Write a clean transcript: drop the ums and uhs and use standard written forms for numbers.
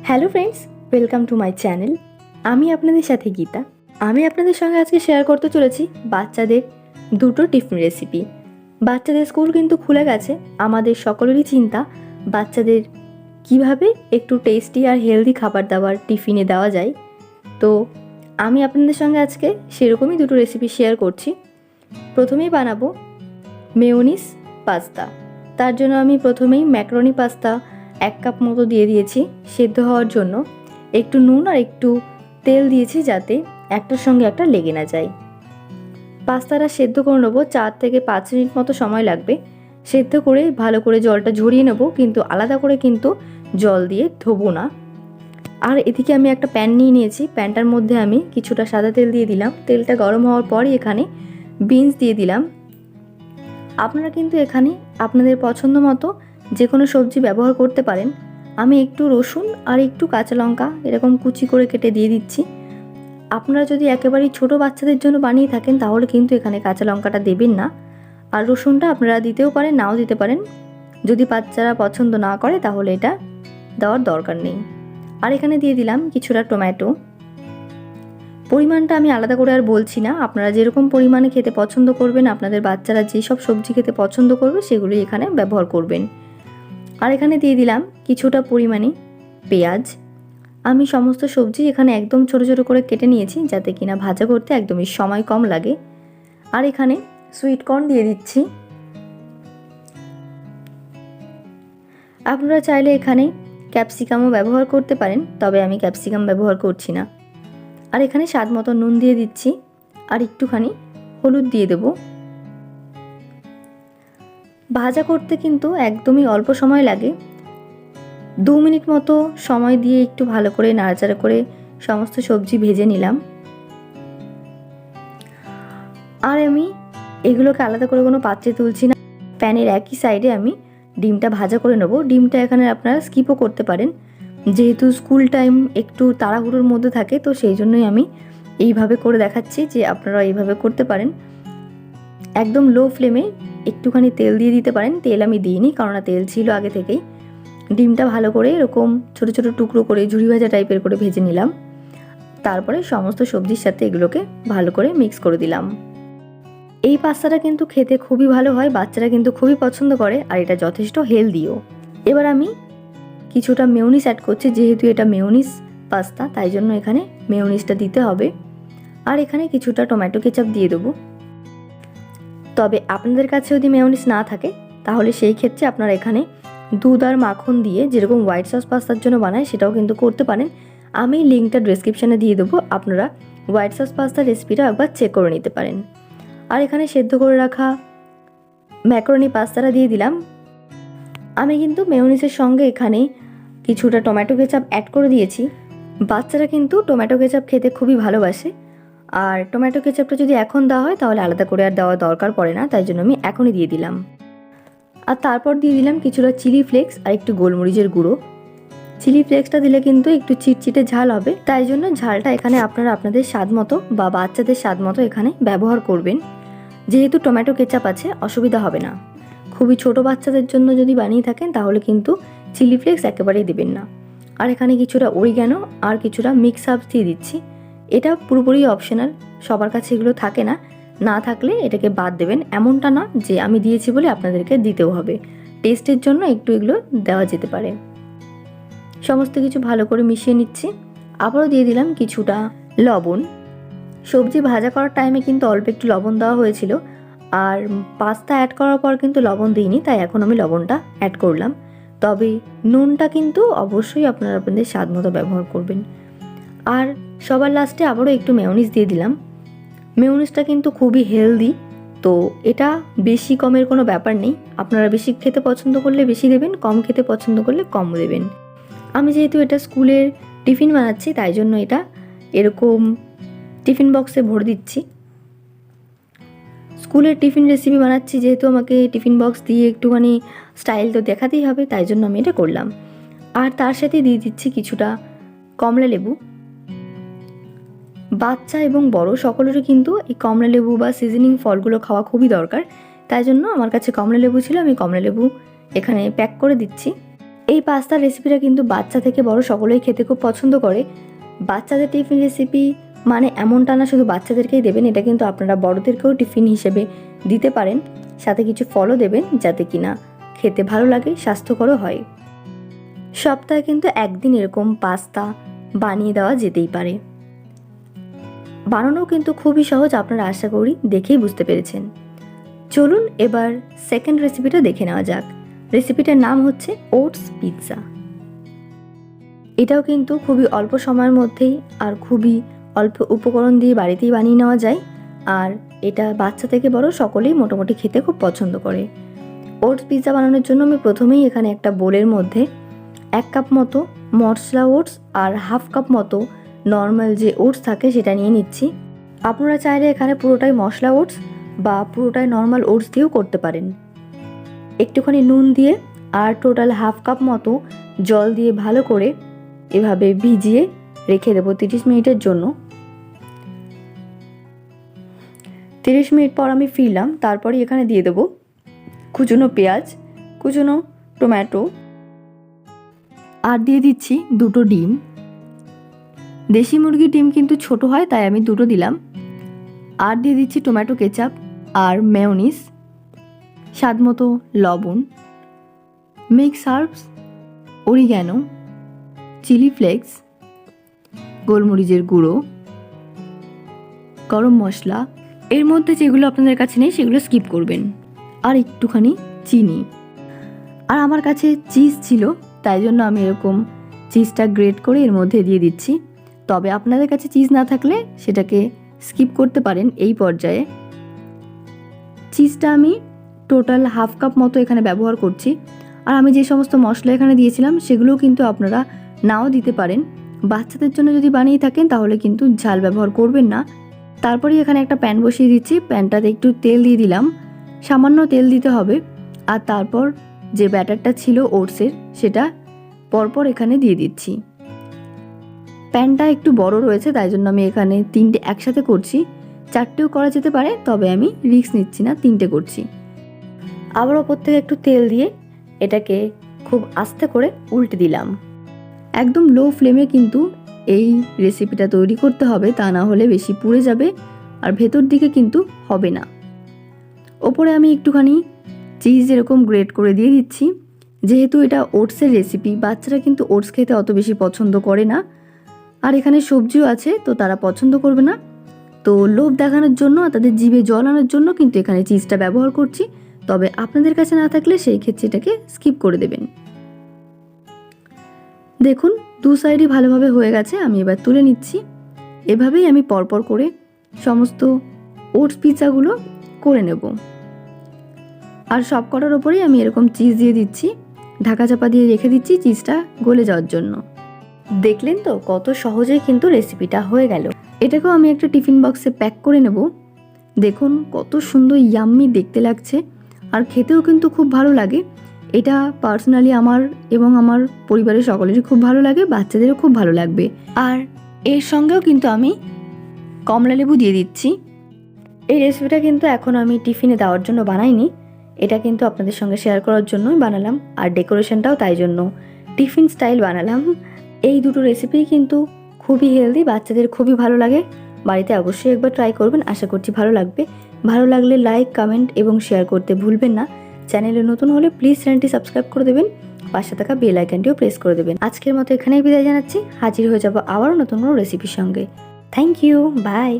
Hello friends, welcome to my channel. আমি আপনাদের সাথে গীতা। আমি আপনাদের সঙ্গে আজকে শেয়ার করতে চলেছি বাচ্চাদের দুটো টিফিন রেসিপি। বাচ্চাদের স্কুল কিন্তু খুলে গেছে, আমাদের সকলেরই চিন্তা বাচ্চাদের কিভাবে একটু টেস্টি আর হেলদি খাবার দাবার টিফিনে দেওয়া যায়। তো আমি আপনাদের সঙ্গে আজকে সেরকমই দুটো রেসিপি শেয়ার করছি। প্রথমেই বানাবো মেয়োনিজ পাস্তা। তার জন্য আমি প্রথমেই ম্যাকারনি পাস্তা 1 কাপ মতো দিয়ে দিয়েছি সেদ্ধ হওয়ার জন্য। একটু নুন আর একটু তেল দিয়েছি যাতে একটার সঙ্গে একটা লেগে না যায়। পাস্তাটা সেদ্ধ করে নেবো, 4 থেকে 5 মিনিট মতো সময় লাগবে। সেদ্ধ করে ভালো করে জলটা ঝরিয়ে নেবো, কিন্তু আলাদা করে কিন্তু জল দিয়ে ধোবো না। আর এদিকে আমি একটা প্যান নিয়ে নিয়েছি, প্যানটার মধ্যে আমি কিছুটা সাদা তেল দিয়ে দিলাম। তেলটা গরম হওয়ার পরই এখানে বিনস দিয়ে দিলাম। আপনারা কিন্তু এখানে আপনাদের পছন্দ মতো যে কোনো সবজি ব্যবহার করতে পারেন। আমি একটু রসুন আর একটু কাঁচা লঙ্কা এরকম কুচি করে কেটে দিয়ে দিচ্ছি। আপনারা যদি একেবারেই ছোটো বাচ্চাদের জন্য বানিয়ে থাকেন তাহলে কিন্তু এখানে কাঁচা লঙ্কাটা দেবেন না, আর রসুনটা আপনারা দিতেও পারেন, নাও দিতে পারেন। যদি বাচ্চারা পছন্দ না করে তাহলে এটা দেওয়ার দরকার নেই। আর এখানে দিয়ে দিলাম কিছুটা টমেটো। পরিমাণটা আমি আলাদা করে আর বলছি না, আপনারা যেরকম পরিমাণে খেতে পছন্দ করবেন, আপনাদের বাচ্চারা যেসব সবজি খেতে পছন্দ করবে সেগুলি এখানে ব্যবহার করবেন। আর এখানে দিয়ে দিলাম কিছুটা পরিমাণে পেঁয়াজ। আমি সমস্ত সবজি এখানে একদম ছোটো ছোটো করে কেটে নিয়েছি যাতে কিনা ভাজা করতে একদমই সময় কম লাগে। আর এখানে সুইট কর্ন দিয়ে দিচ্ছি। আপনারা চাইলে এখানে ক্যাপসিকামও ব্যবহার করতে পারেন, তবে আমি ক্যাপসিকাম ব্যবহার করছি না। আর এখানে স্বাদ মতো নুন দিয়ে দিচ্ছি আর একটুখানি হলুদ দিয়ে দেব। ভাজা করতে কিন্তু একদমই অল্প সময় লাগে, 2 মিনিট মতো সময় দিয়ে একটু ভালো করে নাড়াচাড়া করে সমস্ত সবজি ভেজে নিলাম। আর আমি এগুলোকে আলাদা করে কোনো পাত্রে তুলছি না, প্যানের একই সাইডে আমি ডিমটা ভাজা করে নেব। ডিমটা এখানে আপনারা স্কিপও করতে পারেন, যেহেতু স্কুল টাইম একটু তাড়াহুড়োর মধ্যে থাকে, তো সেই জন্যই আমি এইভাবে করে দেখাচ্ছি যে আপনারা এইভাবে করতে পারেন। একদম লো ফ্লেমে একটুখানি তেল দিয়ে দিতে পারেন। তেল আমি দিইনি, কারণ তেল ছিল আগে থেকেই। ডিমটা ভালো করে এরকম ছোটো ছোটো টুকরো করে ঝুরি ভাজা টাইপের করে ভেজে নিলাম। তারপরে সমস্ত সবজির সাথে এগুলোকে ভালো করে মিক্স করে দিলাম। এই পাস্তাটা কিন্তু খেতে খুবই ভালো হয়, বাচ্চারা কিন্তু খুবই পছন্দ করে, আর এটা যথেষ্ট হেলদিও। এবার আমি কিছুটা মেয়োনিজ অ্যাড করছি, যেহেতু এটা মেয়োনিজ পাস্তা তাই জন্য এখানে মেয়োনিজটা দিতে হবে। আর এখানে কিছুটা টমেটো কেচাপ দিয়ে দেবো। তবে আপনাদের কাছে যদি মেয়োনিজ না থাকে তাহলে সেই ক্ষেত্রে আপনারা এখানে দুধ আর মাখন দিয়ে যেরকম হোয়াইট সস পাস্তার জন্য বানায় সেটাও কিন্তু করতে পারেন। আমি লিঙ্কটা ডেসক্রিপশানে দিয়ে দেবো, আপনারা হোয়াইট সস পাস্তার রেসিপিটা একবার চেক করে নিতে পারেন। আর এখানে সেদ্ধ করে রাখা ম্যাকারনি পাস্তাটা দিয়ে দিলাম। আমি কিন্তু মেয়োনিজের সঙ্গে এখানে কিছুটা টমেটো কেচাপ অ্যাড করে দিয়েছি। বাচ্চারা কিন্তু টমেটো কেচাপ খেতে খুবই ভালোবাসে, আর টমেটো কেচাপটা যদি এখন দেওয়া হয় তাহলে আলাদা করে আর দেওয়ার দরকার পড়ে না, তাই জন্য আমি এখনই দিয়ে দিলাম। আর তারপর দিয়ে দিলাম কিছুটা চিলি ফ্লেক্স আর একটু গোলমরিচের গুঁড়ো। চিলি ফ্লেক্সটা দিলে কিন্তু একটু চিটচিটে ঝাল হবে, তাই জন্য ঝালটা এখানে আপনারা আপনাদের স্বাদ মতো বা বাচ্চাদের স্বাদ মতো এখানে ব্যবহার করবেন। যেহেতু টমেটো কেচাপ আছে অসুবিধা হবে না। খুবই ছোট বাচ্চাদের জন্য যদি বানিয়ে থাকেন তাহলে কিন্তু চিলি ফ্লেক্স একেবারেই দেবেন না। আর এখানে কিছুটা অরিগ্যানো আর কিছুটা মিক্স হার্বস দিয়ে দিচ্ছি। এটা পুরোপুরি অপশনাল, সবার কাছে এগুলো থাকে না, না থাকলে এটাকে বাদ দেবেন। এমনটা না যে আমি দিয়েছি বলে আপনাদেরকে দিতেও হবে, টেস্টের জন্য একটু এগুলো দেওয়া যেতে পারে। সমস্ত কিছু ভালো করে মিশিয়ে নিচ্ছি। আবারও দিয়ে দিলাম কিছুটা লবণ। সবজি ভাজা করার টাইমে কিন্তু অল্প একটু লবণ দেওয়া হয়েছিল, আর পাস্তা অ্যাড করার পর কিন্তু লবণ দিইনি, তাই এখন আমি লবণটা অ্যাড করলাম। তবে নুনটা কিন্তু অবশ্যই আপনারা আপনাদের স্বাদ মতো ব্যবহার করবেন। আর সবার লাস্টে আবারও একটু মেয়োনিজ দিয়ে দিলাম। মেয়োনিজটা কিন্তু খুবই হেলদি, তো এটা বেশি কমের কোনো ব্যাপার নেই। আপনারা বেশি খেতে পছন্দ করলে বেশি দেবেন, কম খেতে পছন্দ করলে কম দেবেন। আমি যেহেতু এটা স্কুলের টিফিন বানাচ্ছি তাই জন্য এটা এরকম টিফিন বক্সে ভরে দিচ্ছি। স্কুলের টিফিন রেসিপি বানাচ্ছি যেহেতু আমাকে টিফিন বক্স দিয়ে একটুখানি স্টাইল তো দেখাতেই হবে, তাই জন্য আমি এটা করলাম। আর তার সাথে দিয়ে দিচ্ছি কিছুটা কমলা লেবু। বাচ্চা এবং বড় সকলেরই কিন্তু এই কমলা লেবু বা সিজনিং ফলগুলো খাওয়া খুবই দরকার, তাই জন্য আমার কাছে কমলা লেবু ছিল, আমি কমলা লেবু এখানে প্যাক করে দিচ্ছি। এই পাস্তার রেসিপিটা কিন্তু বাচ্চা থেকে বড় সকলেই খেতে খুব পছন্দ করে। বাচ্চাদের টিফিন রেসিপি মানে এমনটা না শুধু বাচ্চাদেরকেই দেবেন, এটা কিন্তু আপনারা বড়দেরকেও টিফিন হিসেবে দিতে পারেন। সাথে কিছু ফলও দেবেন যাতে কিনা খেতে ভালো লাগে, স্বাস্থ্যকরও হয়। সপ্তাহে কিন্তু একদিন এরকম পাস্তা বানিয়ে দেওয়া যেতেই পারে। বানানো কিন্তু খুবই সহজ, আপনারা আশা করি দেখেই বুঝতে পেরেছেন। চলুন এবার সেকেন্ড রেসিপিটা দেখে নেওয়া যাক। রেসিপিটার নাম হচ্ছে ওটস পিৎজা। এটাও কিন্তু খুবই অল্প সময়ের মধ্যেই আর খুবই অল্প উপকরণ দিয়ে বাড়িতেই বানিয়ে নেওয়া যায়। আর এটা বাচ্চা থেকে বড় সকলেই মোটামুটি খেতে খুব পছন্দ করে। ওটস পিৎজা বানানোর জন্য আমি প্রথমেই এখানে একটা বোলের মধ্যে 1 কাপ মতো মশলা ওটস আর 1/2 কাপ মতো নর্মাল যে ওটস থাকে সেটা নিয়ে নিচ্ছি। আপনারা চাইলে এখানে পুরোটাই মশলা ওটস বা পুরোটাই নর্মাল ওটস দিয়েও করতে পারেন। একটুখানি নুন দিয়ে আর টোটাল 1/2 কাপ মতো জল দিয়ে ভালো করে এভাবে ভিজিয়ে রেখে দেবো 30 মিনিটের জন্য। 30 মিনিট পর আমি ফিরলাম। তারপরে এখানে দিয়ে দেবো কুচনো পেঁয়াজ, কুচনো টমেটো আর দিয়ে দিচ্ছি 2টো ডিম। দেশি মুরগির ডিম কিন্তু ছোট হয়, তাই আমি 2টো দিলাম। আর দিয়ে দিচ্ছি টমেটো কেচাপ আর মেয়োনিজ, স্বাদ মতো লবণ, mix herbs, oregano, chilli flakes, গোলমরিচের গুঁড়ো, গরম মশলা। এর মধ্যে যেগুলো আপনাদের কাছে নেই সেগুলো স্কিপ করবেন। আর একটুখানি চিনি। আর আমার কাছে চিজ ছিল, তাই জন্য আমি এরকম চিজটা গ্রেট করে এর মধ্যে দিয়ে দিচ্ছি। তবে আপনাদের কাছে চিজ না থাকলে সেটাকে স্কিপ করতে পারেন এই পর্যায়ে। চিজটা আমি টোটাল 1/2 কাপ মতো এখানে ব্যবহার করছি। আর আমি যে সমস্ত মশলা এখানে দিয়েছিলাম সেগুলোও কিন্তু আপনারা নাও দিতে পারেন। বাচ্চাদের জন্য যদি বানিয়ে থাকেন তাহলে কিন্তু ঝাল ব্যবহার করবেন না। তারপরে এখানে একটা প্যান বসিয়ে দিচ্ছি। প্যানটাতে একটু তেল দিয়ে দিলাম, সামান্য তেল দিতে হবে। আর তারপর যে ব্যাটারটা ছিল ওটসের সেটা পরপর এখানে দিয়ে দিচ্ছি। প্যানটা একটু বড় রয়েছে, তাই জন্য আমি এখানে 3টে একসাথে করছি। 4টেও করা যেতে পারে, তবে আমি রিস্ক নিচ্ছি না, 3টে করছি। আবার ওপর থেকে একটু তেল দিয়ে এটাকে খুব আস্তে করে উল্টে দিলাম। একদম লো ফ্লেমে কিন্তু এই রেসিপিটা তৈরি করতে হবে, তা না হলে বেশি পুড়ে যাবে আর ভেতর দিকে কিন্তু হবে না। ওপরে আমি একটুখানি চিজ এরকম গ্রেট করে দিয়ে দিচ্ছি। যেহেতু এটা ওটসের রেসিপি, বাচ্চারা কিন্তু ওটস খেতে অত বেশি পছন্দ করে না। আর এখানে সবজিও আছে, তো তারা পছন্দ করবে না। তো লোভ দেখানোর জন্য আর তাদের জিভে জল আনার জন্য কিন্তু এখানে চিজটা ব্যবহার করছি। তবে আপনাদের কাছে না থাকলে সেই ক্ষেত্রে এটাকে স্কিপ করে দেবেন। দেখুন 2 সাইডই ভালোভাবে হয়ে গেছে। আমি এবার তুলে নিচ্ছি। এভাবেই আমি পরপর করে সমস্ত ওটস পিৎজাগুলো করে নেব। আর সব কটার ওপরেই আমি এরকম চিজ দিয়ে দিচ্ছি, ঢাকা চাপা দিয়ে রেখে দিচ্ছি চিজটা গলে যাওয়ার জন্য। দেখলেন তো কত সহজেই কিন্তু রেসিপিটা হয়ে গেল। এটাকেও আমি একটা টিফিন বক্সে প্যাক করে নেব। দেখুন কত সুন্দর ইয়াম্মি দেখতে লাগছে আর খেতেও কিন্তু খুব ভালো লাগে। এটা পার্সোনালি আমার এবং আমার পরিবারের সকলেরই খুব ভালো লাগে, বাচ্চাদেরও খুব ভালো লাগবে। আর এর সঙ্গেও কিন্তু আমি কমলা লেবু দিয়ে দিচ্ছি। এই রেসিপিটা কিন্তু এখন আমি টিফিনে দেওয়ার জন্য বানাইনি, এটা কিন্তু আপনাদের সঙ্গে শেয়ার করার জন্যই বানালাম। আর ডেকোরেশনটাও তাই জন্য টিফিন স্টাইল বানালাম। এই 2টো রেসিপি কিন্তু খুবই হেলদি, বাচ্চাদের খুবই ভালো লাগে। বাড়িতে অবশ্যই একবার ট্রাই করবেন, আশা করছি ভালো লাগবে। ভালো লাগলে লাইক, কমেন্ট এবং শেয়ার করতে ভুলবেন না। চ্যানেলে নতুন হলে প্লিজ চ্যানেলটি সাবস্ক্রাইব করে দেবেন, পাশে থাকা বেল আইকনটিও প্রেস করে দেবেন। আজকের মতো এখানেই বিদায় জানাচ্ছি। হাজির হয়ে যাব আবারও নতুন কোনো রেসিপির সঙ্গে। Thank you, by.